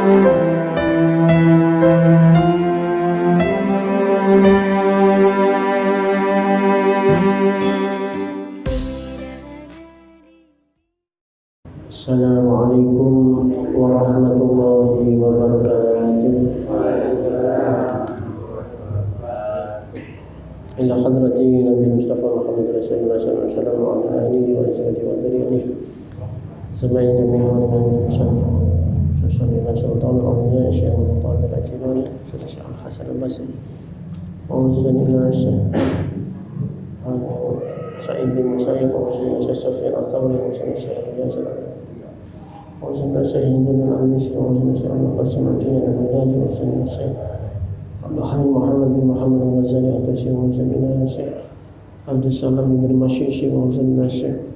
Assalamualaikum warahmatullahi wabarakatuh. Ila hadrati Nabi Mustafa Muhammad Rasulullah sallallahu alaihi wasallam wa ala alihi wa azwajihi wa dzurriyyatihi semuanya jami'an min syarri sultan al-awliya Syekh Muhammad al-Ajilani Syekh Al-Hasan al-Basri wa uzanillah Syekh Sa'id bin Musayyib wa Syekh Sufyan al-Thawri wa Syekh Al-Yazali وصلى سيدنا الأنبياء وصلى سيدنا قاسم الجنة المداني وصلى سيدنا محمد بن محمد الغزالي الطوسي وصلى سيدنا عبد السلام بن المشيشي وصلى سيدنا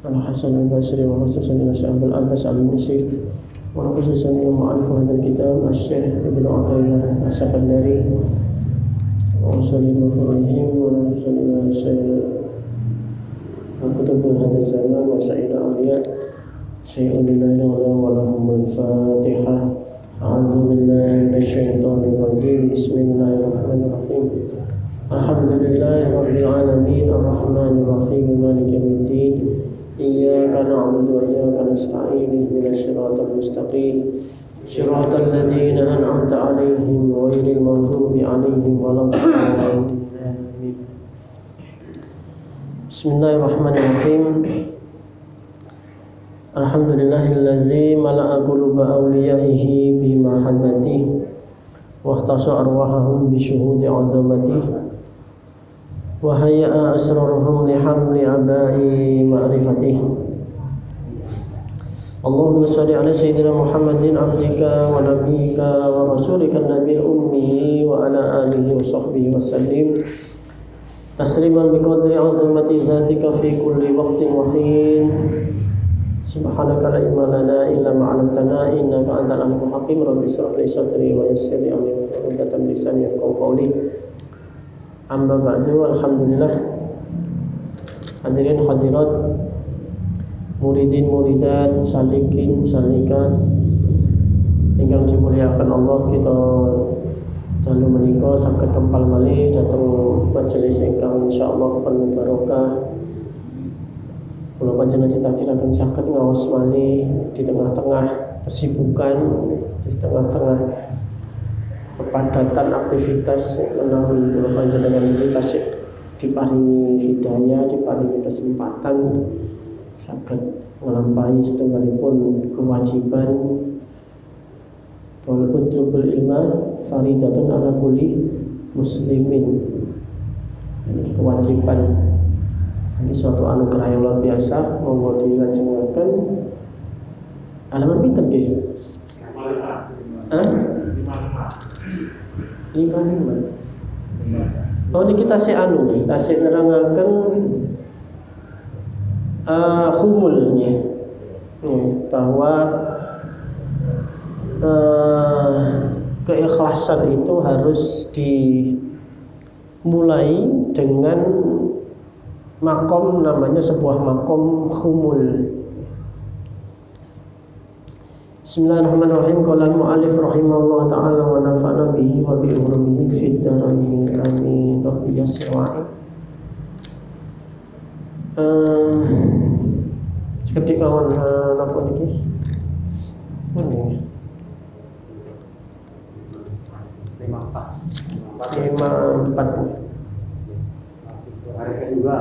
الحسن البصري وصلى سيدنا أبو العباس المنيسي وصلى سيدنا مؤلف هذا الكتاب الشيخ ابن عطية السكندري وصلى مفروضهم وصلى سيدنا كتب هذا الزمان وسائر الأولياء شيء لله ولهم الفاتحة. أعوذ بالله من الشيطان الرجيم. بسم الله الرحمن الرحيم. الحمد لله رب العالمين الرحمن الرحيم مالك يوم الدين إياك نعبد وإياك نستعين اهدنا الصراط المستقيم صراط الذين أنعمت عليهم غير المغضوب عليهم ولا الضالين. بسم الله الرحمن الرحيم. Alhamdulillahillazi mala'a quluba awliyaihi bi mahabbatihi wa ihtasa arwahahum bi syuhudi 'azamatihi wa hayya'a asrarahum li hamli abai ma'rifatihi. Allahumma shalli ala sayyidina Muhammadin abdika wa nabiyyika wa rasulika an-nabiyil ummi wa ala alihi wa sahbihi wa sallim tasliman bi qadri 'azamati dzatika fi kulli waqtin wa hin. Subhanaka la ilma lana illa ma 'allamtana innaka antal alimul hakim. Rabbi shrah li sadri wa yassir li amri wahlul 'uqdatam min lisani yafqahu qawli. Amma ba'du. Alhamdulillah, hadirin hadirat, muridin muridat, salikin salikat ingkang dimuliakan Allah, kita dalu menika saged kempal malih dhateng majelis ingkang insyaallah penuh barokah. Kalau panjenengan ditakdiraken saged ngaos malih di tengah-tengah kesibukan, di tengah-tengah kepadatan aktivitas menawi kula panjenengan iki tasih diparingi hidayah, diparingi kesempatan saged nglampahi setunggalipun kewajiban talabul ilma faridatun ala kulli muslimin. Ini kewajiban, ini suatu anugerah yang luar biasa. Monggo dilajengaken halaman pinten nggih? 55. Oh niki tasih tasih nerangaken humulnya, bahwa keikhlasan itu harus dimulai dengan makom, namanya sebuah makom khumul. Bismillahirrahmanirrahim. Qala al-mu'allif rahimahullah ta'ala wa nafa'na bihi wa bi ulumihi fid dharain amin. Rabbiya siwa'i. Sekedhik mawon napa niki? Mending 54. Hari kedua.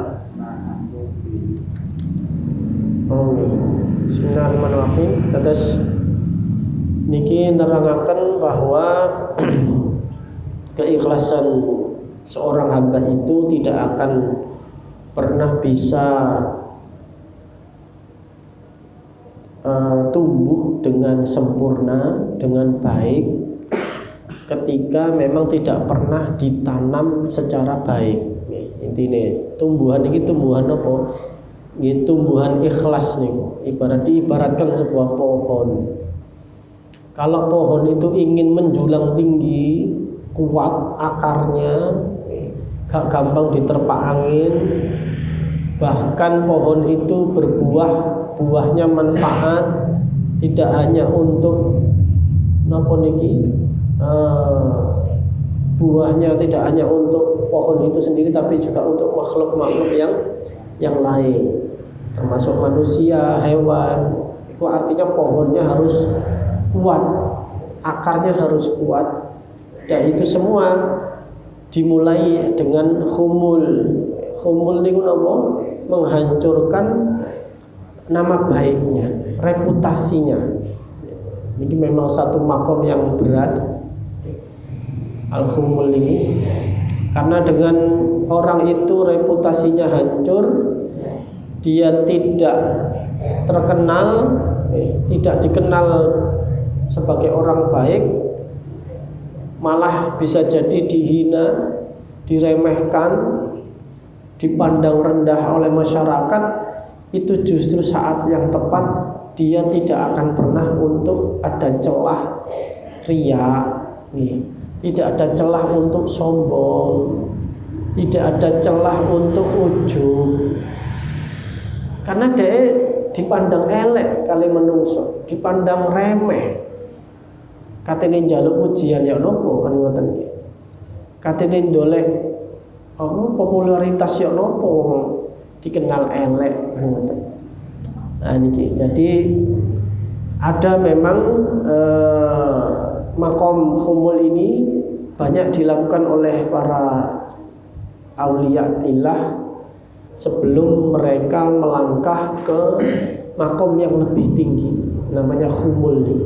Bismillahirrahmanirrahim. Terus niki nerangaken bahwa keikhlasan seorang hamba itu tidak akan pernah bisa tumbuh dengan sempurna, dengan baik ketika memang tidak pernah ditanam secara baik. Intine tumbuhan ini tumbuhan apa? Ini tumbuhan ikhlas nih. Ibaratkan sebuah pohon. Kalau pohon itu ingin menjulang tinggi, kuat akarnya, gak gampang diterpa angin, bahkan pohon itu berbuah, buahnya manfaat, tidak hanya untuk napa niki buahnya tidak hanya untuk pohon itu sendiri, tapi juga untuk makhluk-makhluk yang lain, termasuk manusia, hewan. Itu artinya pohonnya harus kuat, akarnya harus kuat, dan itu semua dimulai dengan khumul. Khumul niku napa? Menghancurkan nama baiknya, reputasinya. Ini memang satu makom yang berat, al-khumul ini, karena dengan orang itu reputasinya hancur, dia tidak terkenal, tidak dikenal sebagai orang baik, malah bisa jadi dihina, diremehkan, dipandang rendah oleh masyarakat. Itu justru saat yang tepat dia tidak akan pernah untuk ada celah riya, tidak ada celah untuk sombong, tidak ada celah untuk ujub, karena dia dipandang elek kali menungso, dipandang remeh. Katene njaluk ujian ya nopo kan ngoten nggih. Katene ndolek popularitas ya nopo dikenal elek kan ngoten. Nah niki jadi ada memang makom khumul ini banyak dilakukan oleh para aulia illah sebelum mereka melangkah ke makom yang lebih tinggi, namanya khumul ini.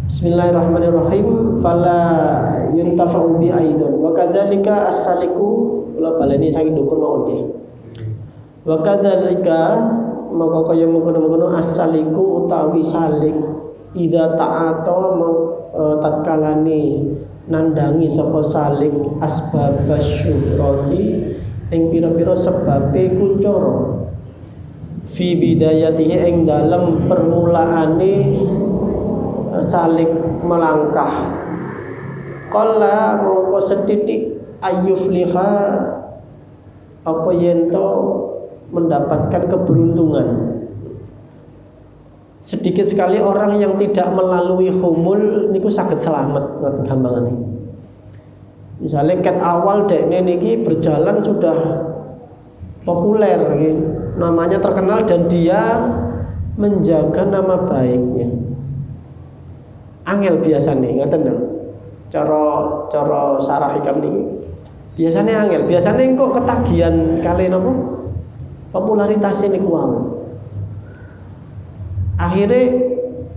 Bismillahirrahmanirrahim. Fala yuntafa'u bi aidon wa kadzalika as-saliku, kula baleni saking ndukur mawon nggih. Wa kadzalika maka kaya mengkono-mengkono as-saliku utawi salik idza ta'ata tatkalane nandangi sapa salik asbabas syuhrati ing pira-pira sebabe kuncara fi bidayatihi ing dalem permulaane salik melangkah. Qalla mongko setitik ayyufliha apa yento mendapatkan keberuntungan. Sedikit sekali orang yang tidak melalui khumul niku saged selamat ngoten gampangane. Misalnya ket awal dekne niki berjalan sudah populer, namanya terkenal dan dia menjaga nama baiknya. Angel biasane ngoten lho. Cara sarah hikam niki. Biasane angel, biasane kok ketagihan kali napa? Popularitas niku wae. Akhirnya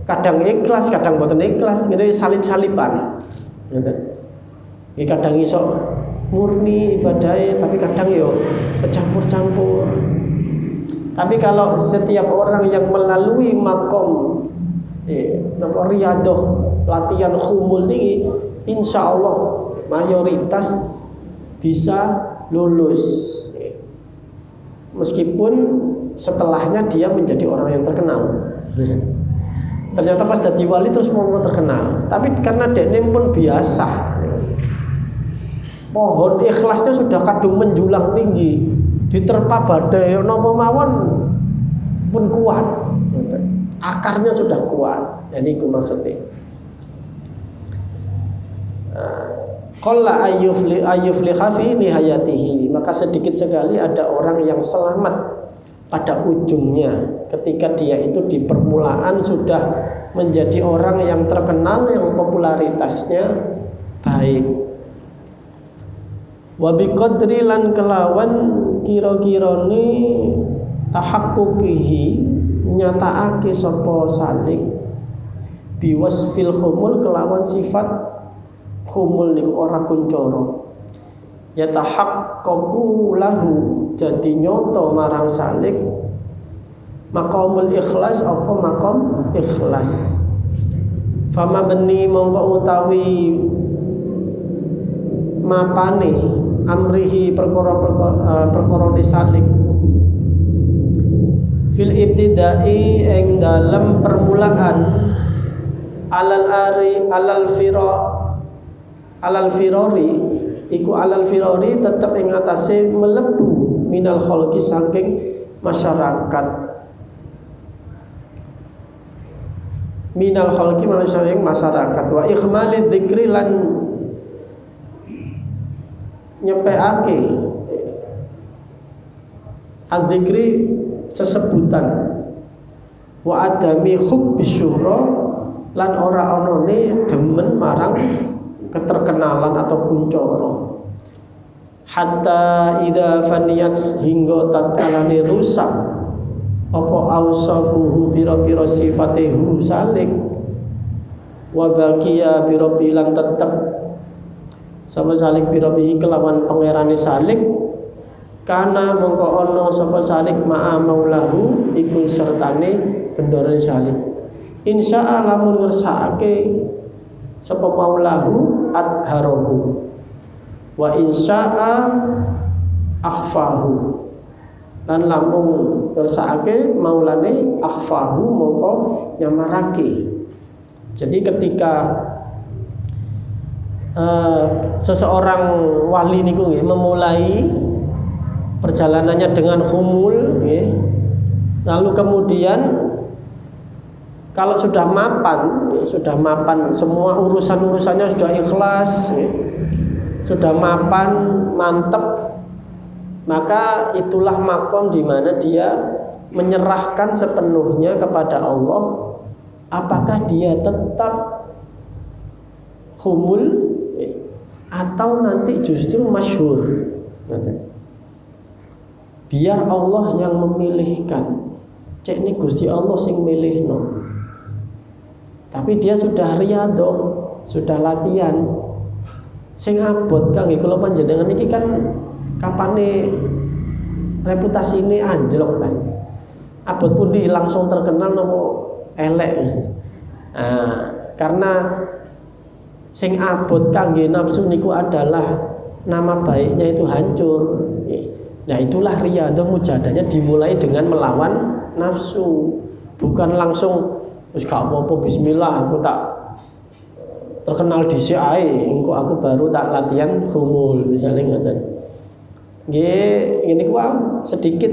kadang ikhlas, kadang boten ikhlas, ngene salib-saliban. Ngoten. Iki kadang iso murni ibadahe, tapi kadang yo bercampur-campur. Tapi kalau setiap orang yang melalui makom riyadhah latihan khumul ini, insya Allah mayoritas bisa lulus, meskipun setelahnya dia menjadi orang yang terkenal. Ternyata pas jadi wali terus mau terkenal, tapi karena dekne pun biasa, pohon ikhlasnya sudah kadung menjulang tinggi, diterpa badai napa mawon pun kuat, akarnya sudah kuat. Jadi itu maksudnya. Qalla ayyufliha fi nihayatihi, maka sedikit sekali ada orang yang selamat pada ujungnya, ketika dia itu di permulaan sudah menjadi orang yang terkenal, yang popularitasnya baik. Wa biqadri lan kelawan kira-kirane tahaqquqihi nyataake sapa salik biwasfil khumul kelawan sifat khumul niku ora kuncara. Ya tahaqqaqu lahu, jadi nyoto marang salik maqamul ikhlas, apa maqam ikhlas. Fama beni mongko utawi mapane amrihi perkara salik fil ibtidai ing dalam permulaan alal firari iku alal firari tetap ing atase melebu minal khalqi saking masyarakat. minal khalqi manusia yang masyarakat wa ikhmali dzikri lan nyepeake adzikri sesebutan wa adami hubbi syuhra lan ora onone demen marang keterkenalan atau kuncoro hatta idza faniyat hingga tatkalane rusak apa ausafuhu pira-pira sifatihu salik wa baqiya pira-pira lan tetep sapa salik pira-pira kelawan pangerane salik kana mongko ana sapa salik ma'a maulahu iku sertane bendorane salik insya lamun ngersakake sapa maulahu adharahu wa insya'a akhfahu lan lamun ngersakake maulane akhfahu mongko nyamarake. Jadi ketika seseorang wali niku nggih memulai perjalanannya dengan humul nggih, lalu kemudian kalau sudah mapan semua urusan-urusannya sudah ikhlas nggih, sudah mapan mantep, maka itulah makom di mana dia menyerahkan sepenuhnya kepada Allah. Apakah dia tetap humul atau nanti justru masyhur? Biar Allah yang memilihkan. Cek ini Gusti Allah sing milihno. Tapi dia sudah riyadhah, sudah latihan. Sing abot kang kula panjenengan iki kan kapane reputasi ini anjlok kan. Abot pundi langsung terkenal nopo elek. Karena sing abot kangge nafsu niku adalah nama baiknya itu hancur. Nah itulah riyadhah mujahadahnya dimulai dengan melawan nafsu, bukan langsung wis gak apa-apa bismillah aku tak terkenal dhisik ae engko aku baru tak latihan humul misalnya ngoten. Nggih ngene ku sedikit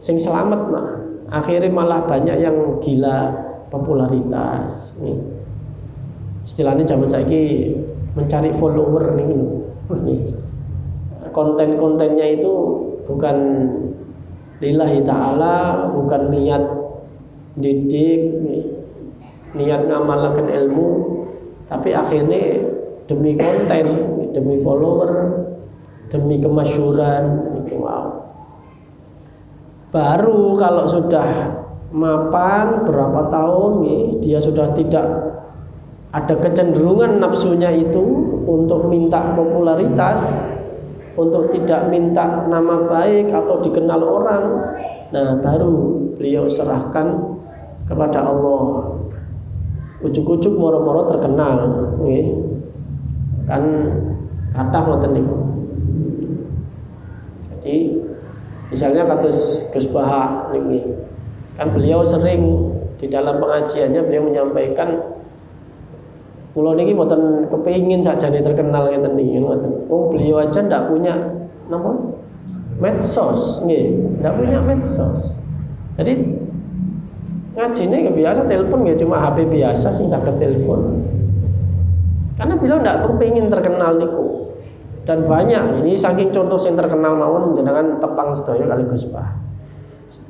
sing selamat mah. Akhirnya malah banyak yang gila popularitas. Nih. Istilahnya zaman saiki mencari follower nih. Konten-kontennya itu bukan lillahi ta'ala, bukan niat didik, niat ngamalkan ilmu, tapi akhirnya demi konten, demi follower, demi kemasyhuran. Wow. Baru kalau sudah mapan berapa tahun dia sudah tidak ada kecenderungan nafsunya itu untuk minta popularitas, untuk tidak minta nama baik atau dikenal orang. Nah baru beliau serahkan kepada Allah. Ujuk-ujuk moro-moro terkenal kan kathah ngoten niku. Jadi misalnya kados Gus Baha niki, kan beliau sering di dalam pengajiannya beliau menyampaikan kula niki mboten kepengin sakjane terkenal ngeten niki ngoten. Beliau aja ndak punya napa? Medsos nggih, ndak punya medsos. Jadi ngajine biasa telepon nggih cuma HP biasa sing saged telepon. Karena beliau ndak kepengin terkenal niku. Dan banyak ini saking contoh yang terkenal mawon jenengan tepang sedaya kali Gus Bah.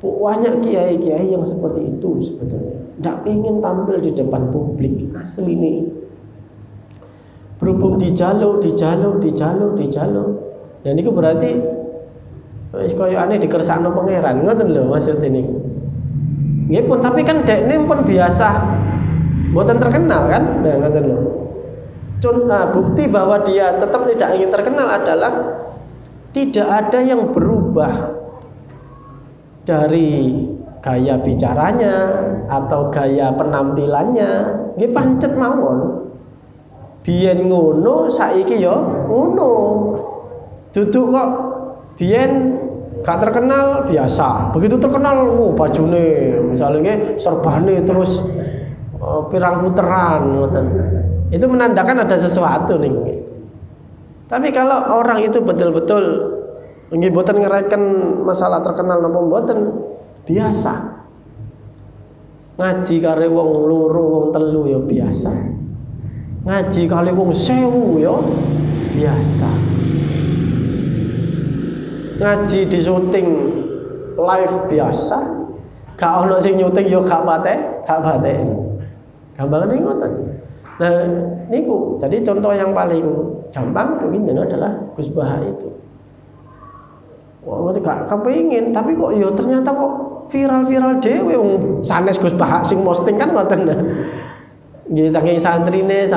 Banyak kiai-kiai yang seperti itu sebetulnya. Ndak ingin tampil di depan publik asli nih. Berhubung dijaluk. Dan itu berarti wis koyo aneh dikersakno pangeran, ngoten lho maksud ini. Nggih pun tapi kan dekne pun biasa mboten terkenal kan? Nah ngoten lho. Bukti bahwa dia tetap tidak ingin terkenal adalah tidak ada yang berubah dari gaya bicaranya atau gaya penampilannya. Nggih pancet mawon. Biyen ngono saiki ya ngono. Duduk kok biyen gak terkenal biasa. Begitu terkenal bajune misalnya serbane terus pirang puteran ngoten. Itu menandakan ada sesuatu nih. Tapi kalau orang itu betul-betul nggih mboten ngereken masalah terkenal napa mboten biasa. Ngaji kare wong loro wong telu ya biasa. Ngaji kali wong 1000 ya biasa. Ngaji di syuting live biasa. Gak ono sing nyuting ya gak bate. Gampangane ngoten. Nah, niku jadi contoh yang paling gampang mungkin adalah Gus Baha itu. Wah, gak kepengin, tapi kok ya ternyata kok viral dhewe wong sanes Gus Baha sing posting kan ngoten. Nggih saking santrine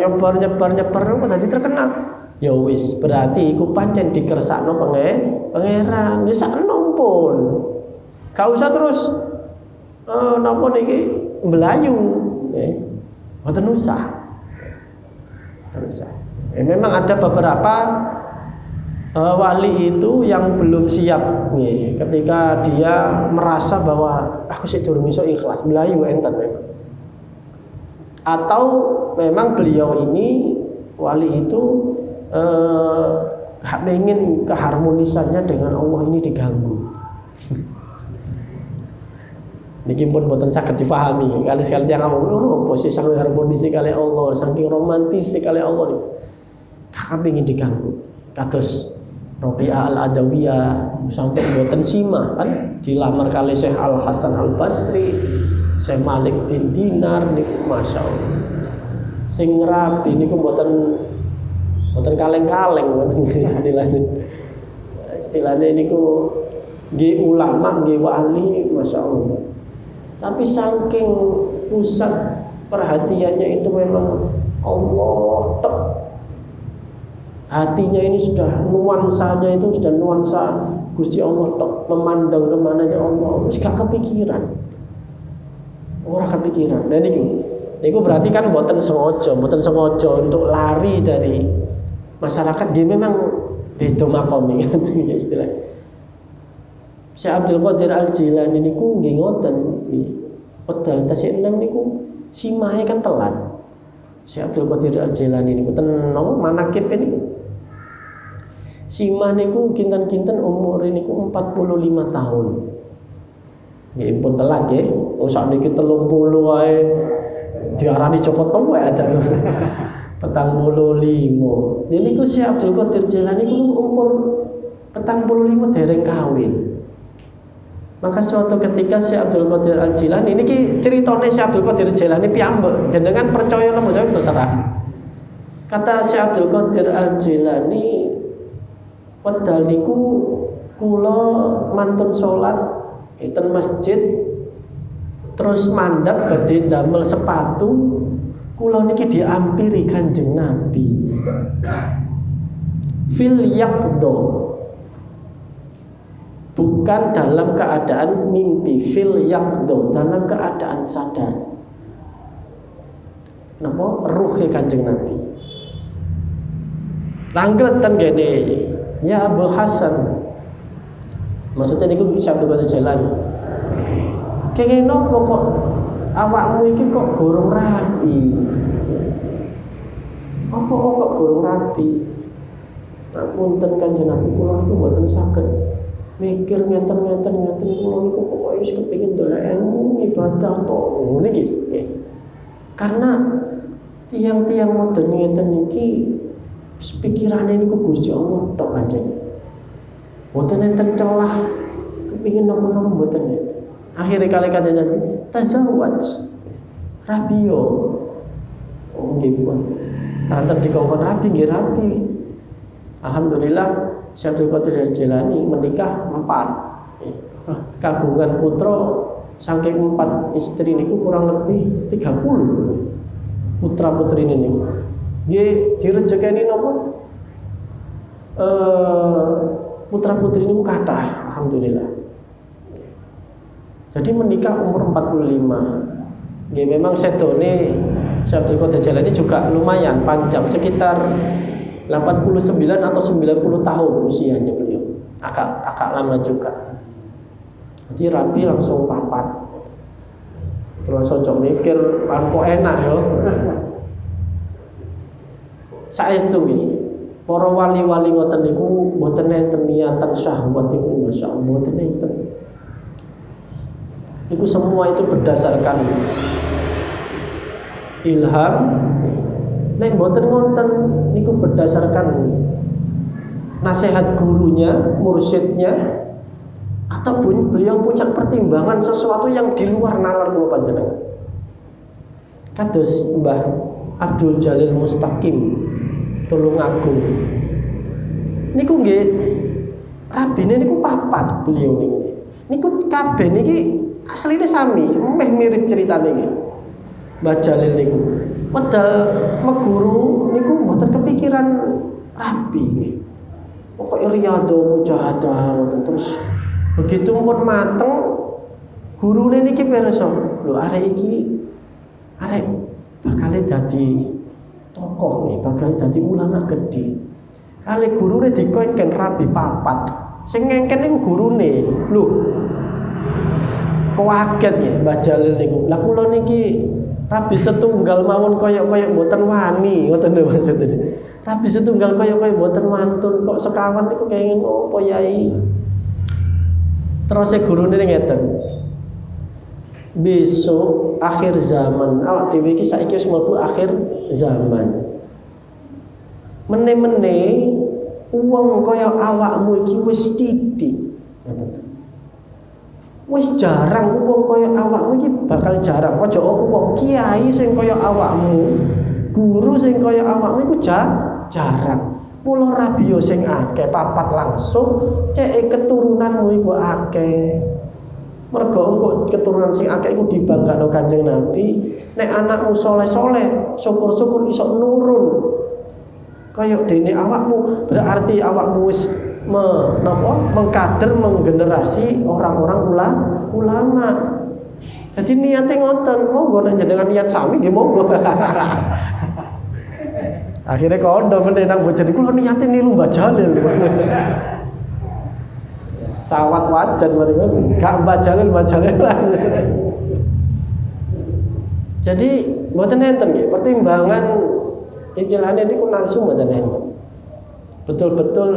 nyebar kok dadi terkenal. Ya wis, berarti iku pancen dikersakno pangeran. Ya sakno pun. Gak usah terus napa niki mbelayu. Mboten usah. Memang ada beberapa wali itu yang belum siap nih, ketika dia merasa bahwa aku sih durung iso ikhlas, mbelayu enten memang. Atau memang beliau ini wali itu ingin keharmonisannya dengan Allah ini diganggu. Niki pun boten saged dipahami. Kali-kali yang ngomong posisi sangat harmonis kali Allah, saking romantis kali Allah nih. Kakak ingin diganggu. Kados Rabi'ah Al-Adawiyah sampai boten sima kan dilamar kali Syekh Al Hasan Al Basri, Syekh Malik bin Dinar niku masyaallah. Sing rabi niku boten kaleng-kaleng boten istilahnya niku nggih ulama nggih wali masyaallah. Tapi saking pusat perhatiannya itu memang Allah tok. Hatinya ini sudah nuansanya itu sudah nuansa Gusti Allah tok, memandang kemananya Allah, wis gak kepikiran. Ora kepikiran. Nah niku berarti kan mboten sengaja untuk lari dari masyarakat. Dia memang beda makomi ya istilah. Syekh Abdul Qadir Al-Jilani niku nggih ngoten. Pedal tasik 6 niku simahe kan telat. Syekh Abdul Qadir Al-Jilani niku ten manakib niku. Simah niku kinten-kinten umur niku 45 tahun. Nggih pun telat nggih. Oh sakniki 30 wae diarani Joko Tuwek ada. 45. Niku Syekh Abdul Qadir Jilani niku umur 45 dereng kawin. Maka suatu ketika Syekh Abdul Qadir Al-Jilani niki ceritane Syekh Abdul Qadir Jilani piyambak jenengan percaya napa terserah. Kata Syekh Abdul Qadir Al-Jilani, wedal niku kula mantun salat enten masjid terus mandap badhe damel sepatu, kula niki diampiri Kanjeng Nabi. Fil yaqdo, bukan dalam keadaan mimpi, fil yaqdo, dalam keadaan sadar. Napa ruhe Kanjeng Nabi. Langgletan gene, ya Abu Hasan. Maksudnya niku Syekh Abdul Qadir Jilani. Kenging napa kok awakmu iki kok gorong rapi? Apa kok gorong rapi? Ngapunten Kanjeng Nabi, kula niku mboten saged mikir ngenten kula niku pokoke wis kepengin dolek ilmu ibadah to niki. Karena tiang-tiang modern ngeten niki pikirane niku Gusti Allah tok pancen. Mboten enten celah kepengin napa-napa mboten enten. Akhire kali Kanjeng Nabi tazawwaj rabio. Oh nggih pun. Nanten dikongkon rabi nggih rabi. Alhamdulillah Syekh Abdul Qadir Jilani menikah 4. Kagungan putra saking 4 istri niku kurang lebih 30 putra putri niku. Nggih direjekeni napa? Putra putri niku kathah alhamdulillah. Jadi menikah umur 45. Nggih memang sedone Syekh Abdul Qadir Jilani juga lumayan panjang, sekitar 89 atau 90 tahun usianya beliau. Agak lama juga. Jadi rapi langsung papat. Terus aja mikir kok enak ya. Saestu iki para wali-wali ngoten niku mboten enten niatan syahwat niku masyaallah mboten enten. Itu semua itu berdasarkan ilham. Nek mboten ngonten niku berdasarkan nasihat gurunya, mursyidnya, ataupun beliau punya pertimbangan sesuatu yang di luar nalar kula panjenengan. Kados Mbah Abdul Jalil Mustaqim Tulungagung. Niku nggih rabine niku papat beliau niku. Niku kabeh niki asline sami, meh mirip ceritane niki. Mbah Jalil niku padahal meguru niku mboten kepikiran rabi nggih. Pokoke riyadhah mujahadah ngoten terus begitu pun mateng gurune niki pirsa. Lho arek iki arek bakal dadi tokoh nih, bakal dadi ulama gede. Kali gurune dikoenken rabi papat. Sing ngengken niku gurune. Lho. Kaget ya Mbah Jalil niku. Lah kula niki rabi setunggal mawon kaya-kaya mboten wani, ngoten lho maksudnya. Rabi setunggal kaya-kaya mboten wantun kok sekawan niku kenging opo yai. Terus gurune ngeten. Besok akhir zaman, awak dhewe iki saiki wis mlebu akhir zaman. Mene-mene wong kaya awakmu iki wis titik. Wis jarang wong kaya awakmu iki bakal jarang. Aja wong kiai sing kaya awakmu, guru sing kaya awakmu iku jarang. Mula rabi yo sing akeh papat langsung, ceke keturunanmu iku akeh. Mergo engko keturunan sing akeh iku dibanggakno Kanjeng Nabi, nek anakmu soleh-soleh, syukur-syukur iso nurun. Kayak dene awakmu, berarti awakmu wis mengkader menggenerasi orang-orang ulama. Jadi niate ngoten, monggo nek jenengan niat sami nggih monggo. Akhirnya kondo menenang bojone kula niate niru Mbah Jalil. Sawat wajan mereka gak Mbah Jalil. Jadi mboten enten nggih pertimbangan istilahane niku nafsu mboten enten. Betul-betul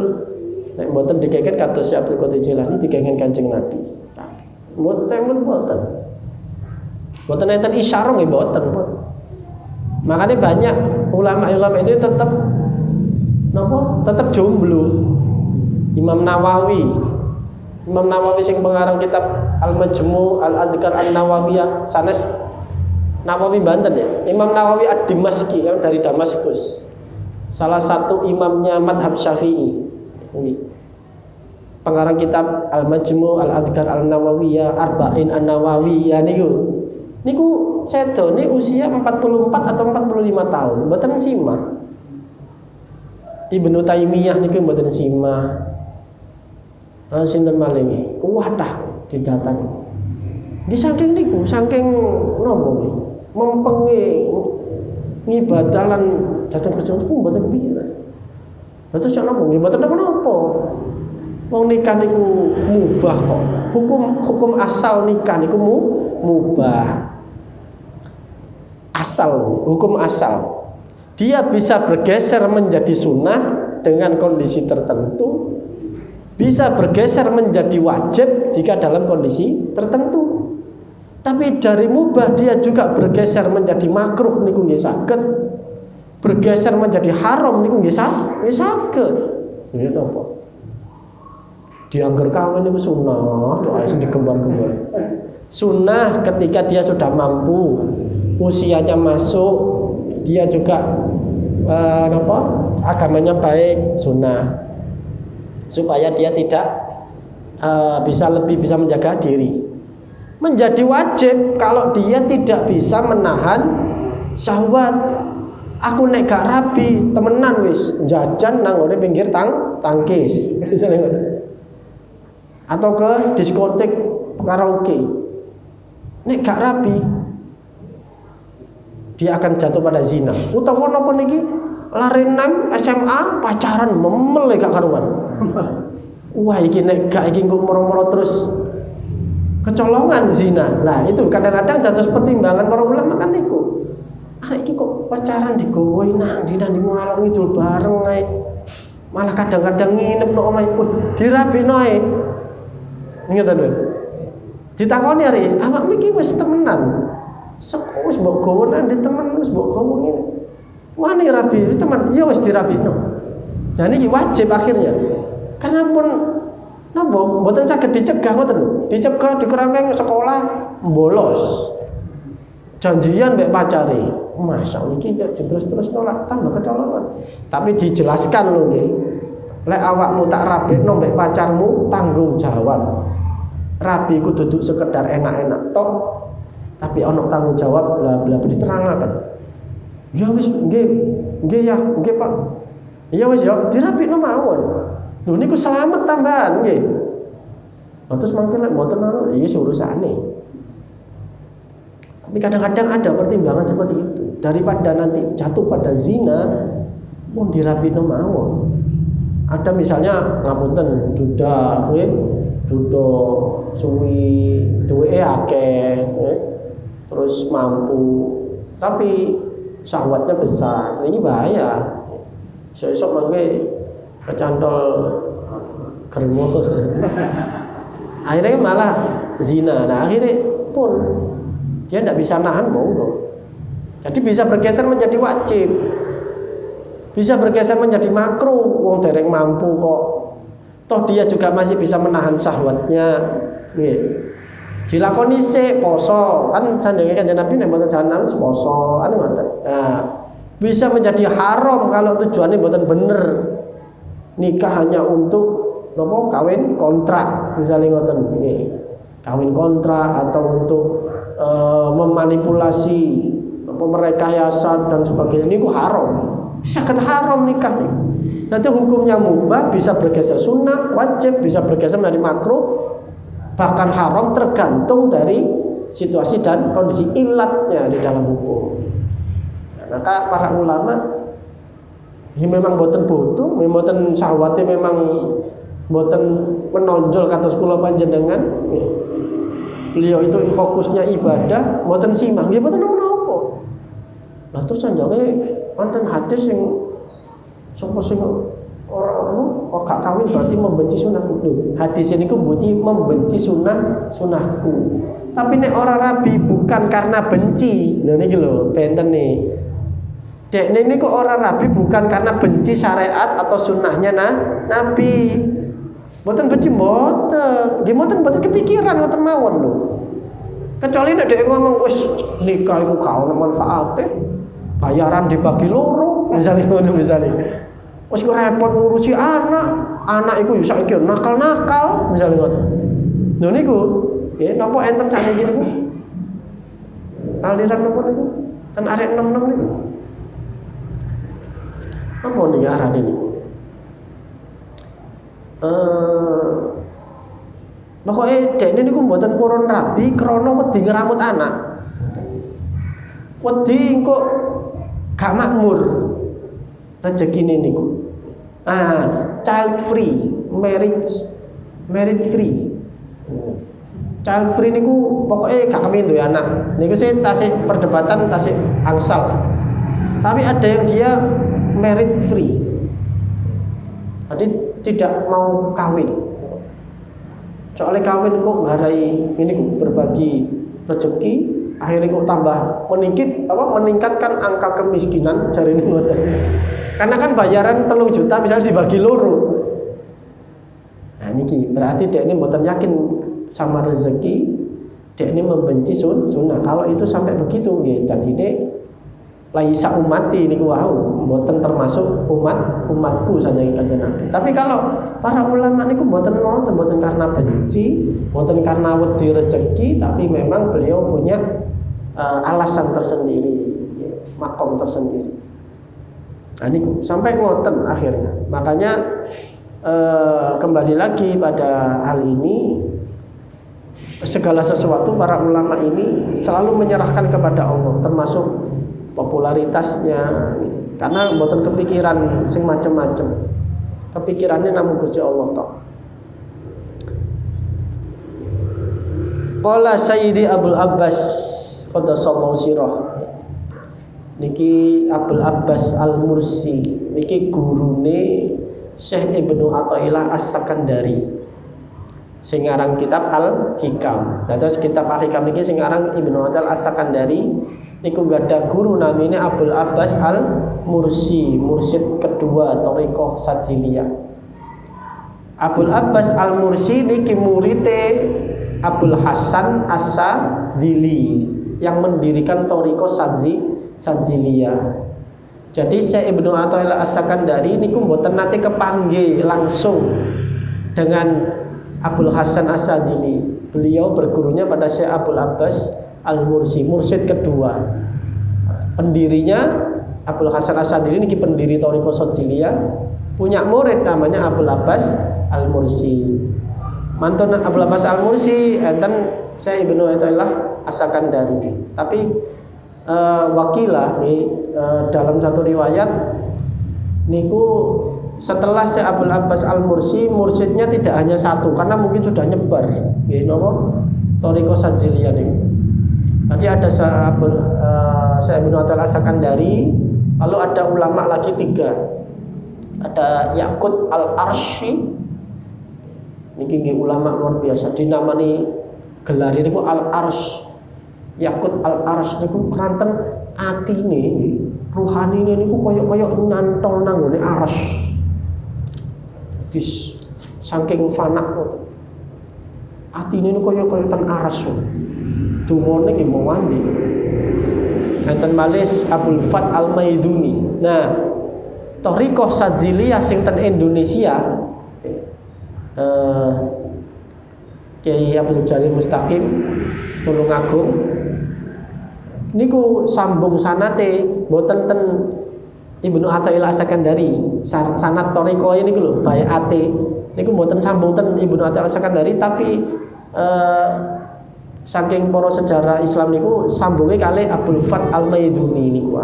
nek mboten dikengken kados Abdul Qadir Jilani dikengken Kanjeng Nabi. Mboten. Mboten enten isyarah nggih mboten. Makanya banyak ulama-ulama itu tetap jomblo. Imam Nawawi sing pengarang kitab Al-Majmu' Al-Adhkar An-Nawawiyah sanes Nawawi Banten ya. Imam Nawawi Ad-Dimashqi yang dari Damaskus. Salah satu imamnya madhab Syafi'i. Pengarang kitab Al-Majmu' Al-Adhkar An-Nawawiyah Arba'in An-Nawawiyah niku sedo ini usia 44 atau 45 tahun. Mboten simah. Ibnu Taimiyah niku mboten simah. Sinten malingi kuwatah didatangi. Di saking niku, saking nopo nggih, mempenge ngibadalan datang ke Jawa niku mboten kepikiran. Terus sak nopo nggih mboten napa-napa. Wong nikah niku mubah kok. Hukum asal nikah niku mubah. Hukum asal. Dia bisa bergeser menjadi sunnah dengan kondisi tertentu. Bisa bergeser menjadi wajib jika dalam kondisi tertentu. Tapi dari mubah dia juga bergeser menjadi makruh niku nggih saged. Bergeser menjadi haram niku nggih saged. Nggih napa? Diangger kawin niku sunah, doa sing digembar-gembar. Sunnah ketika dia sudah mampu, usianya masuk, dia juga agamanya baik, sunnah. Supaya dia tidak bisa menjaga diri. Menjadi wajib kalau dia tidak bisa menahan syahwat. Aku nek gak rabi temenan wis jajan nang ngene pinggir tangkis. Atau ke diskotik karaoke. Nek gak rabi dia akan jatuh pada zina. Utawa napa niki lare nang SMA pacaran memel gak karuan. Wah iki nek gak iki kok moro-moro terus kecolongan zina. Nah, itu kadang-kadang dados pertimbangan para ulama kan niku. Arek iki kok pacaran digowohi nang ndi ngalor ngidul bareng ae. Malah kadang-kadang nginep nang omahe. Dirabino ae. Ngeten lho. Ditakoni ari, awakmu iki wis temenan. Wis mbok gowo nang temen wis mbok gowo ngene. Wani rabi teman, ya wis dirabino. Nah niki wajib akhirnya. Karena pun napa mboten saged dicegah ngoten lho. Dicegah dikerangkeng sekolah bolos. Janjian mbek pacare. Masa niki terus nolak tambah kecolongan. Tapi dijelaskan lho nggih. Lek awakmu tak rabekno mbek pacarmu tanggung jawab. Rabi ku duduk sekedar enak-enak tok, tapi ono tanggung jawab bla bla diterangkan. Ya wis nggih ya, nggih Pak. Ya wis ya dirapikno mawon. Lho niku selamat tambahan nggih. Terus mangke lek mboten ono ya urusane. Tapi kadang-kadang ada pertimbangan seperti itu. Daripada nanti jatuh pada zina, pun dirapikno mawon. Ada misalnya ngapunten duda suwi duweke akeh, terus mampu, tapi syahwatnya besar. Ini bahaya. Esok mangke kecantol germo. Akhirnya malah zina. Nah, akhirnya pun dia tidak bisa nahan monggo. Jadi bisa bergeser menjadi wajib. Bisa bergeser menjadi makruh, wong dereng mampu kok. Toh dia juga masih bisa menahan syahwatnya. Nggih. Dilakoni sik poso, kan sandenge Kanjeng Nabi nek mboten jalan poso, anu ngoten. Nah, bisa menjadi haram kalau tujuannya mboten bener. Nikah hanya untuk napa kawin kontrak, misalnya ngoten nggih. Kawin kontrak atau untuk memanipulasi, merekayasa dan sebagainya niku haram. Bisa kata haram nikah nih. Nanti hukumnya mubah, bisa bergeser sunnah, wajib, bisa bergeser menjadi makruh, bahkan haram tergantung dari situasi dan kondisi ilatnya di dalam hukum. Nah, maka para ulama ini memang boten butuh, boten syahwate memang boten menonjol kados kula panjenengan. Beliau itu fokusnya ibadah, boten simah, nggih boten napa-napa. Lah terus sanjange wonten hadis sing sapa sing ora gak kawin berarti membenci sunahku. Hadis ini berarti membenci sunahku. Tapi nek ora rabi bukan karena benci. Lha niki lho, benten nih. Dekne niku ora rabi bukan karena benci syariat atau sunnahnya Nabi. Mboten benci mboten. Nggih mboten kepikiran ngoten mawon lho. Kecuali nek dhek ngomong wis nikah iku gak ono manfaate. Bayaran dibagi loro, misalnya ngono misalnya. Wis kok repot ngurusi anak iku yo saiki nakal-nakal, misalnya ngoten. Lho niku, nggih napa enten sakniki niku? Aliran napa niku? Ten arek 66 niku. Apa niki arane niku? Pokoke dekne niku mboten purun rabi krana wedi ngramut anak. Wedi engko gak makmur rezekine niku. Child free, marriage free. Child free niku pokoknya gak kepengin duwe anak. Niku sih tasik perdebatan tasik angsal. Tapi ada yang dia marriage free. Jadi tidak mau kawin. Soalnya kawin kok ngarai ini berbagi rezeki, akhirnya kok tambah meningkatkan angka kemiskinan dari ini ngoten. Karena kan bayaran 3 juta misalnya dibagi loro. Nah niki berarti dia ini mboten yakin sama rezeki, dia ini membenci sunnah. Kalau itu sampai begitu nggih dadine laisa ummati niku wau, mboten termasuk umatku saja Kanjeng Nabi. Tapi kalau para ulama niku mboten karena benci, mboten karena wedi rezeki, tapi memang beliau punya alasan tersendiri, makom tersendiri. Nah niku sampai ngoten akhirnya. Makanya kembali lagi pada hal ini, segala sesuatu para ulama ini selalu menyerahkan kepada Allah, termasuk popularitasnya, karena mboten kepikiran sing macem-macem. Kepikirannya namun Gusti Allah tok. Qala Sayyidi Abul Abbas qaddasallahu sirah. Niki Abul Abbas Al-Mursi, niki gurune Syekh Ibnu Athaillah As-Sakandari. sing aran kitab Al-Hikam. Terus kitab Al-Hikam niki sing aran Ibnu Athaillah As-Sakandari niku gadah guru namine Abul Abbas Al-Mursi, mursyid kedua thariqah Sadziliyah. Abul Abbas Al-Mursi niki murite Abul Hasan As-Sadzili yang mendirikan thariqah Sadziliyah. Jadi Syekh Ibnu Athaillah As-Sakandari niku mboten nate kepanggih langsung dengan Abul Hasan As-Sadzili. Beliau bergurunya pada Syekh Abul Abbas Al-Mursi, mursyid kedua. Pendirinya Abul Hasan As-Sadzili niki pendiri thariqah Sadziliyah, punya murid namanya Abul Abbas Al-Mursi. Mantun Abul Abbas Al-Mursi enten Syekh Ibnu Athaillah As-Sakandari. Tapi wakilah dalam satu riwayat niku setelah Syekh Abul Abbas Al-Mursi, mursyidnya tidak hanya satu karena mungkin sudah nyebar nggih napa thariqah Sadziliyah niku. Nanti ada Syekh Ibnu Athaillah As-Sakandari, lalu ada ulama lagi 3. Ada Yaqut Al-Arsy. Niki nggih ulama luar biasa, dinamani gelar niku Al-Arsy. Yaqut Al-Arsy niku kranten atine, ruhanine niku kaya nyantol nang ngene arsy. Dis saking fanak ngoten. Atine niku kaya ten arsy. Dungane nggih mawandi. Enten malis Abul Fat Al-Maiduni. Nah, thariqah Sadziliyah sing ten Indonesia Kiai Abdul Jalil Mustaqim Tulungagung niku sambung sanate mboten ten Ibnu Athaillah As-Sakandari. Sanad thariqah niku lho baiate niku mboten sambung ten Ibnu Athaillah As-Sakandari, tapi saking para sejarah Islam niku sambunge kalih Abul Fat Al-Maiduni niku.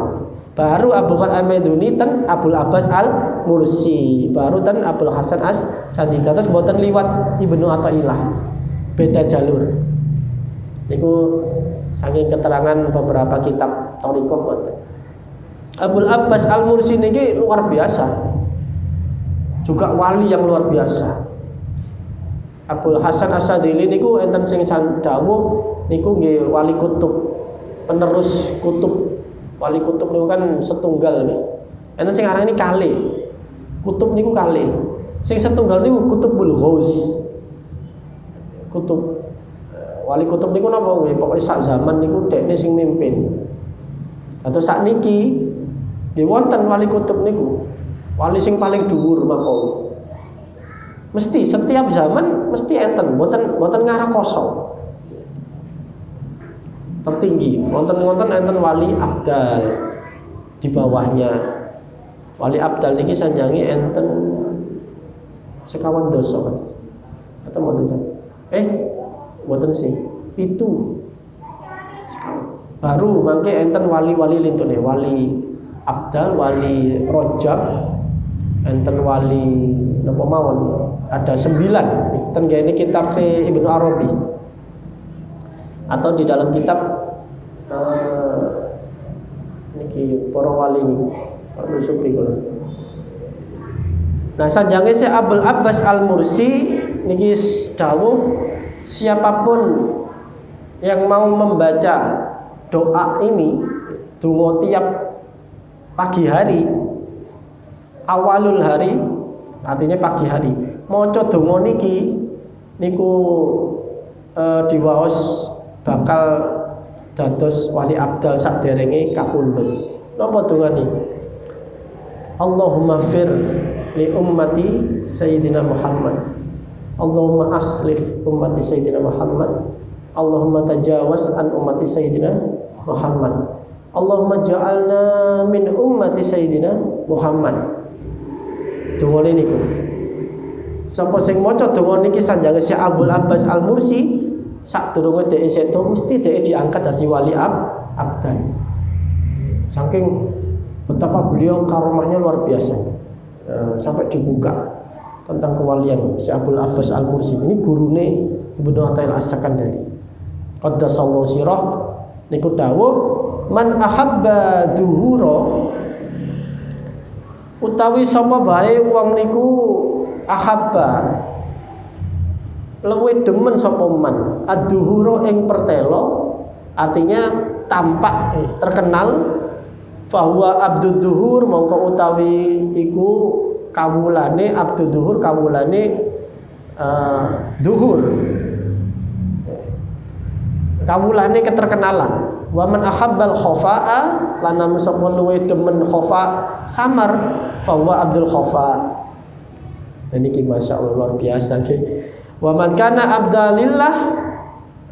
Baru Abul Fat Al-Maiduni ten Abul Abbas Al-Mursi, baru ten Abul Hasan As-Sadzili. Terus mboten liwat Ibnu Athaillah. Beda jalur. Niku saking keterangan beberapa kitab thariqah mboten. Abul Abbas Al-Mursi niki luar biasa. Juga wali yang luar biasa. Abul Hasan As-Sadzili niku enten sing dawuh niku nggih wali kutub, penerus kutub. Wali kutub niku kan setunggal nggih. Enten sing aran ini kalih. Kutub niku kalih. Sing setunggal niku Kutubul Ghaus. Kutub wali kutub niku napa nggih, pokoke sak zaman niku dekne sing mimpin. Atau sak niki nggih wonten wali kutub niku. Wali sing paling dhuwur maqam. Mesti setiap zaman mesti enten, boten ngarah kosong. Tertinggi, wonten enten wali abdal di bawahnya. Wali abdal niki sanjangi enten sekawan dosa. Atau mboten? Mboten sih. 7. Baru mangke enten wali-wali lintune, wali abdal, wali rojab, enten wali napa mawon. Ada 9. Ten ini kitab Ibnu Arabi. Atau di dalam kitab niki para wali niku. Pak Nusukri kula. Nah, sanjange Syekh Abul Abbas Al-Mursi niki dawuh siapapun yang mau membaca doa ini donga tiap pagi hari, awalul hari, artinya pagi hari, maca donga niki niku diwaos bakal dados wali abdal saderenge kapundhut. Napa donga niki? Allahumma fir li ummati Sayyidina Muhammad. Allahumma aslih ummati Sayyidina Muhammad. Allahumma tajawaz an ummati Sayyidina Muhammad. Allahumma ja'alna min ummati Sayyidina Muhammad. Donga niku. Sapa sing maca donga niki sanjange Syekh Abul Abbas Al-Mursi, sadurunge dhek sedo mesti dhek diangkat dadi wali abdan. Saking betapa beliau karomahnya luar biasa. Sampai dibuka tentang kewalian Syekh Abul Abbas Al-Mursi. Ini gurune Ibnu Athaillah As-Sakandari. Qaddasallahu sirah niku dawuh man ahabba duhura, utawi sapa bae wong niku ahabba luwih demen sapa man ad-duhura ing pertelo, artinya tampak terkenal, bahwa abdud duhur mongko utawi iku kawulane abdud duhur kawulane duhur, kawulane keterkenalan. Wa man ahabbal khafa'a lan namun sapa luwih demen khafa samar fahuwa abdul khafa. Niki masyaallah luar biasa nggih. Wa man kana abdalillah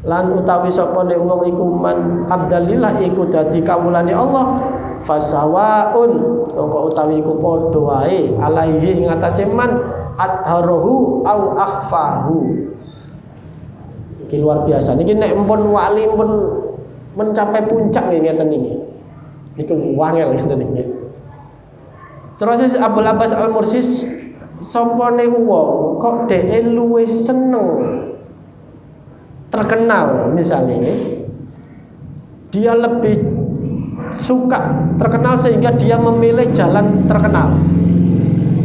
lan utawi sapa nek wong iku man abdalillah iku dadi kawulane Allah fasawaun mongko utawi iku padha wae alaihi ing atase man adharahu au akhfahu. Iki luar biasa niki nek empun wali pun mencapai puncak nggih ngeten niki. Niku wangel ngeten niki. Terus Abdul Abbas Al-Mursis sampane wong kok dhek luwih seneng terkenal, misalnya dia lebih suka terkenal sehingga dia memilih jalan terkenal,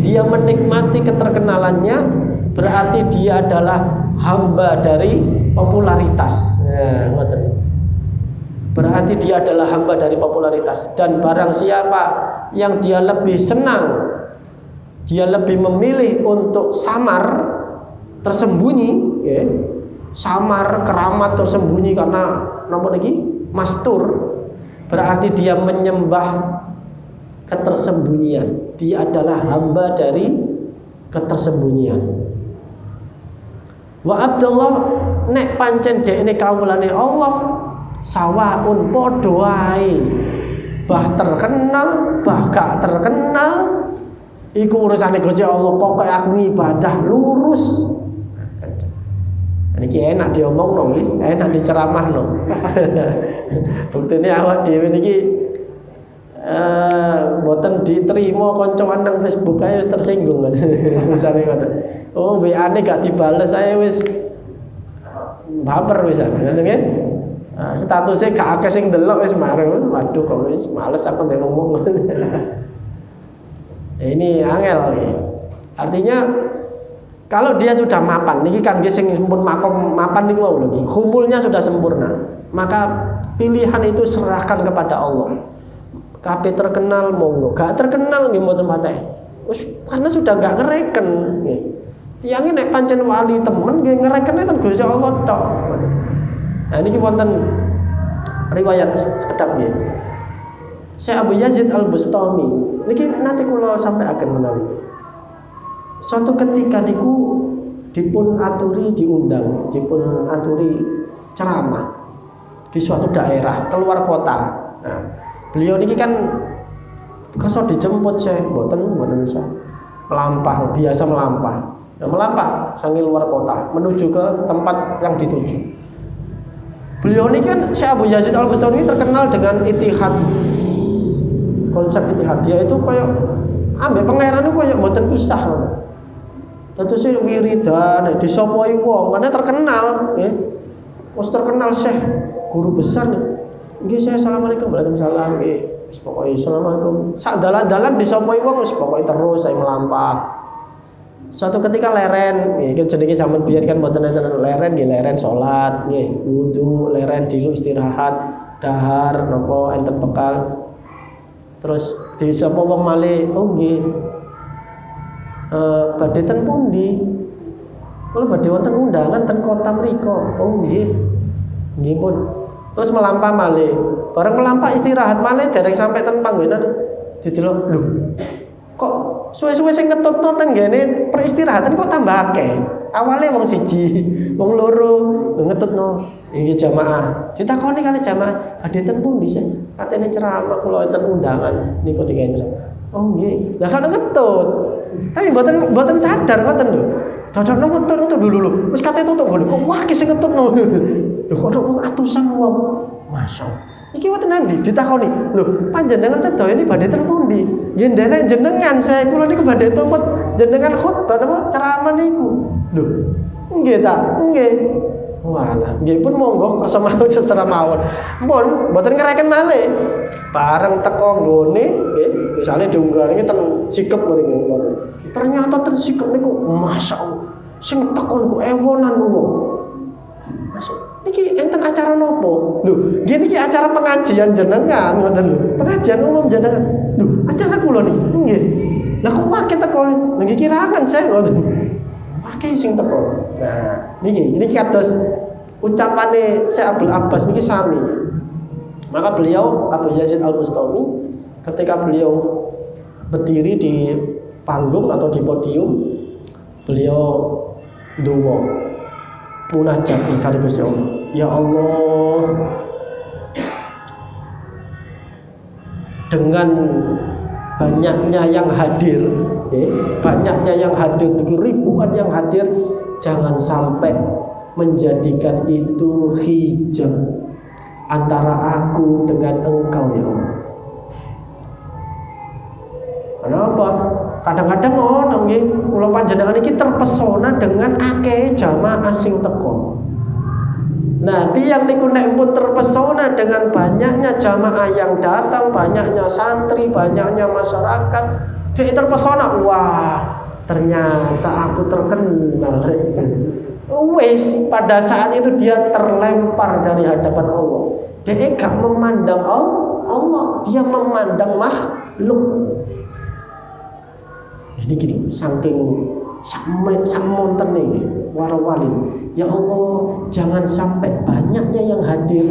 dia menikmati keterkenalannya, berarti dia adalah hamba dari popularitas. Berarti dia adalah hamba dari popularitas. Dan barang siapa yang dia lebih senang, dia lebih memilih untuk samar tersembunyi, ya, samar keramat tersembunyi karena napa niki mastur, berarti dia menyembah ketersembunyian. Dia adalah hamba dari ketersembunyian. Wa Abdullah nek pancen dekne kawulane Allah sawaun padha wae, bah terkenal bah gak terkenal iku urusane Gusti Allah. Pokoke aku ngibadah lurus. Niki enak diomongno nggih, enak diceramahno. Buktine awak dhewe niki mboten diterima kanca nang Facebook ae wis tersinggung. Misale ngoten. Oh, WA-ne gak dibales ae wis baper wis ngoten nggih. Statusnya gak akeh sing ndelok wis mareng. Waduh kok wis males aku nek ngomong. Ini angel nggih. Artinya kalau dia sudah mapan, niki kangge sing pun makom mapan niku wau lho, kumulnya sudah sempurna, maka pilihan itu serahkan kepada Allah. Kabeh terkenal monggo, gak terkenal nggih mboten pateh. Wis karena sudah gak ngereken nggih. Tiyange nek pancen wali temen nggih ngerekene ten Gusti Allah tok. Nah niki wonten riwayat sekedap nggih. Syekh Abu Yazid Al-Bustami niki nanti kula sampaiaken menawi. Suatu ketika niku dipun aturi diundang, dipun aturi ceramah di suatu daerah keluar kota. Nah, beliau niki kan kersa dijemput Syekh, mboten usah melampah, biasa melampah. Nah, melampah sangi luar kota menuju ke tempat yang dituju. Beliau niki kan Syekh Abu Yazid Al-Bustami terkenal dengan itihad. Konsep itihad dia itu kayak ambek pangeran itu kayak mboten pisah ngoten. Tentu sih wiridan disopoi wong karena terkenal ya. Wis terkenal Syekh guru besar nih. Nggih saya assalamualaikum waalaikumsalam nggih. Wis pokoke assalamualaikum. Sak dalan-dalan disopoi wong wis pokoke terus saya melampah. Suatu ketika leren, nggih jenenge zaman biyen kan mboten enten leren nggih, leren salat nggih, wudu, leren dilu istirahat, dahar napa enten bekal. Terus disapa wong malih, oh nggih. Badhe ten pundi? Kula badhe wonten undangan ten kota mriku. Oh nggih. Nggih pun. Terus melampah malih. Bareng melampah istirahat malih dereng sampai ten panggonan. Didelok, lho. Kok suwe-suwe sing ngetutno ten ngene peristirahatan kok tambah akeh. Awale wong siji, wong loro ngetutno iki jamaah. Ditakoni kali jamaah, badhe ten pundi sih? Katene ceramah kula enten undangan niku digawe ceramah. Oh nggih. Lah kan ngetut. Tapi mboten sadar ngoten lho. Dadakno ngetut dulu. Wis kate tutuk ngono. Kok wah ki sing ngetutno. Lho kok ono atusan wong. Masyaallah. Iki wonten ndi ditakoni. Lho, panjenengan sedaya ini badhe ten pundi? Nggih nderek jenengan saya kula niku badhe tumpet jenengan khutbah napa ceramah niku. Lho, nggih ta? Nggih. Walah, nggih pun monggo kersa mawon sesera mawon. Pun mboten ngereken malih. Bareng teko nggone nggih, misale diunggah niki ten sikep mriki. Ternyata ten sikep niku masyaallah Sing tekon ku ewonan wong. Masuk. Niki enten acara nopo? Lho, gini iki acara pengajian jenengan ngoten lho. Pengajian umum jenengan. Lho, acara kula niki. Nggih. Lah kok wae teko? Niki kirangan saya ngoten. Wae sing teko. Nah, niki kados ucapane Syekh Abdul Abbas niki sami. Maka beliau Abu Yazid Al-Bustami ketika beliau berdiri di panggung atau di podium, beliau ndonga munajat kali Gusti Allah. Ya Allah, dengan banyaknya yang hadir, banyaknya yang hadir, ribuan yang hadir, jangan sampai menjadikan itu hijab antara aku dengan engkau ya Allah. Kenapa? Kadang-kadang ono nggih, kula panjenengan iki terpesona dengan akeh jamaah sing teko. Nah, tiyang niku nek pun terpesona dengan banyaknya jamaah yang datang, banyaknya santri, banyaknya masyarakat, dia terpesona, wah, ternyata aku terkenal. Wes, pada saat itu dia terlempar dari hadapan Allah. Dia gak memandang Allah, dia memandang makhluk. Jadi gini, saking samonten nih, warawali. Ya Allah, jangan sampai banyaknya yang hadir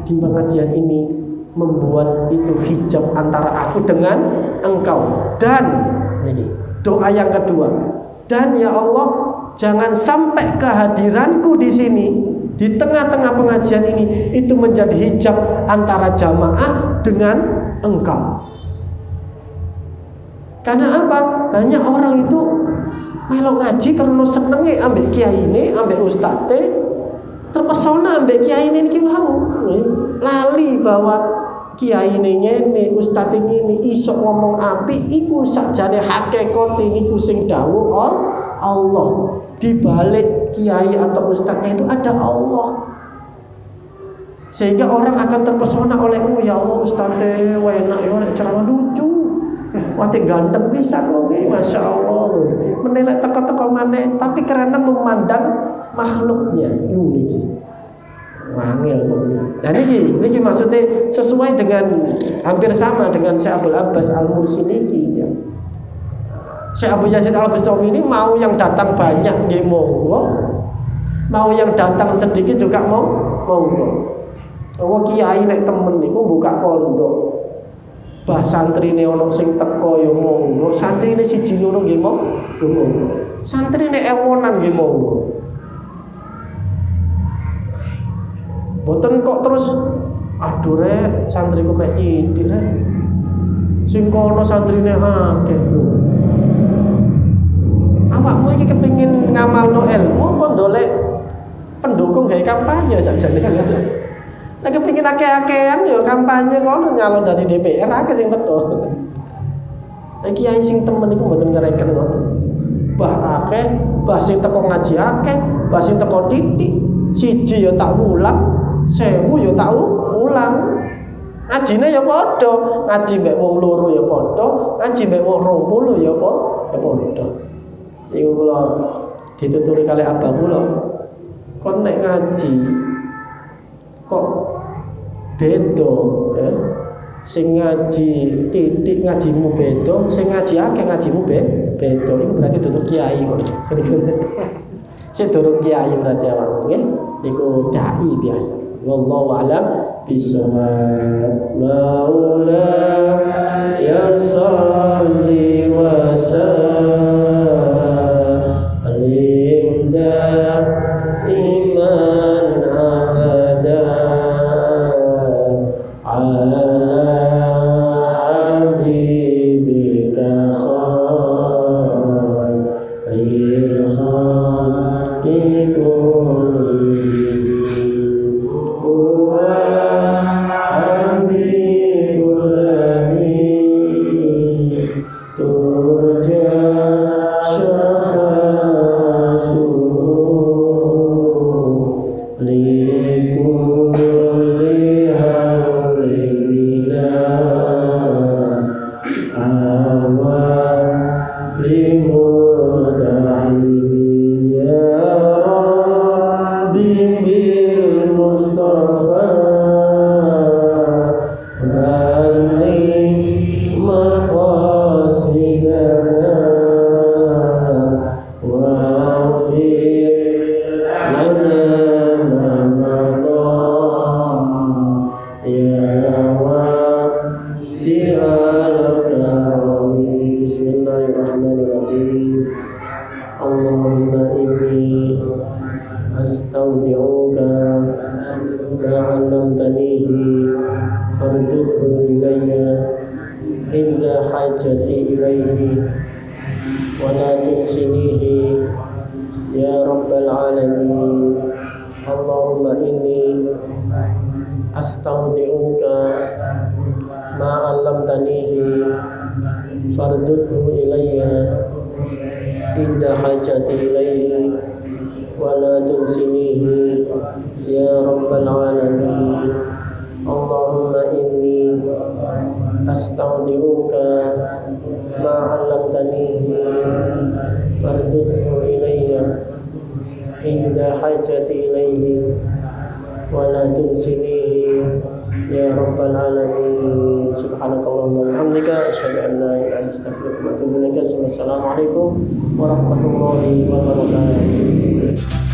di pengajian ini membuat itu hijab antara aku dengan engkau. Dan ini doa yang kedua. Dan ya Allah, jangan sampai kehadiranku di sini di tengah-tengah pengajian ini itu menjadi hijab antara jamaah dengan engkau. Karena apa? Banyak orang itu melok ngaji karena senenge ambek kiai ini, ambek ustadz, terpesona ambek kiai ini iki wau. Lali bahwa kiai ini ngene, ustadz ini iso ngomong apik iku sakjane hakikate niku sing dawuh Allah. Di balik kiai atau ustadznya itu ada Allah. Sehingga orang akan terpesona oleh ya Allah ustadznya enak ya ceramah lucu. Wate ganteng bisa kok, masya Allah. Menilai teko-teko mana, tapi karena memandang makhluknya, niki. Wangil pokoknya. Nah niki maksudnya sesuai dengan hampir sama dengan Syekh Abdul Abbas Al-Mursi niki ya. Syekh Abu Yazid Al-Bustami ini mau yang datang banyak nggih monggo, mau yang datang sedikit juga monggo. Wong kiai nek temen niku buka pondok. Bah santrine ono sing teko ya monggo, santrine siji loro nggih monggo. Santrine ewonan nggih monggo. Boten kok terus aduh rek santriku mek titik rek. Sing kono santrine akeh. Awakmu iki kepengin ngamalno ilmu apa ndolek pendukung gawe kampanye sakjane. Nek kepengin akeh-akehan ya kampanye kono nyalon dadi DPR akeh sing teko. Nek kiai sing temen iku mboten ngereken ngoten. Bah akeh, bah sing teko ngaji akeh, bah sing teko titik. Siji ya tak ulang, 1000 ya tak ulang. Ngajine ya padha, ngaji mbek wong loro ya padha, ngaji mbek wong 20 ya padha. Iku kula dituturi kali abah kula. Kon nek ngaji kok beda ya. Sing ngaji titik ngajimu beda, sing ngaji akeh ngajimu beda. Iku berarti tutuk kiai kok. Sing durung kiai berarti awak nggih. Iku dai biasa. Wallahu a'lam bishawab. Maula ya sholli wa sallim iman abada ala habibika khairil khalqi kullihim huwa habibul ladzi turja likulli hawli billah إلي عند حاجتي إليه ولا تنسنيه يا رب العالمين اللهم إني أستودعك ما علمتنيه فاردده إلي عند حاجتي إليه ولا تنسنيه يا رب العالمين اللهم إني أستودعك ما علمتنيه فاردده إلي عند حاجتي إليه ولا تنسنيه يا رب العالمين سبحانك اللهم وبحمدك أشهد أن لا إله إلا أنت أستغفرك وأتوب إليك السلام عليكم ورحمة الله وبركاته.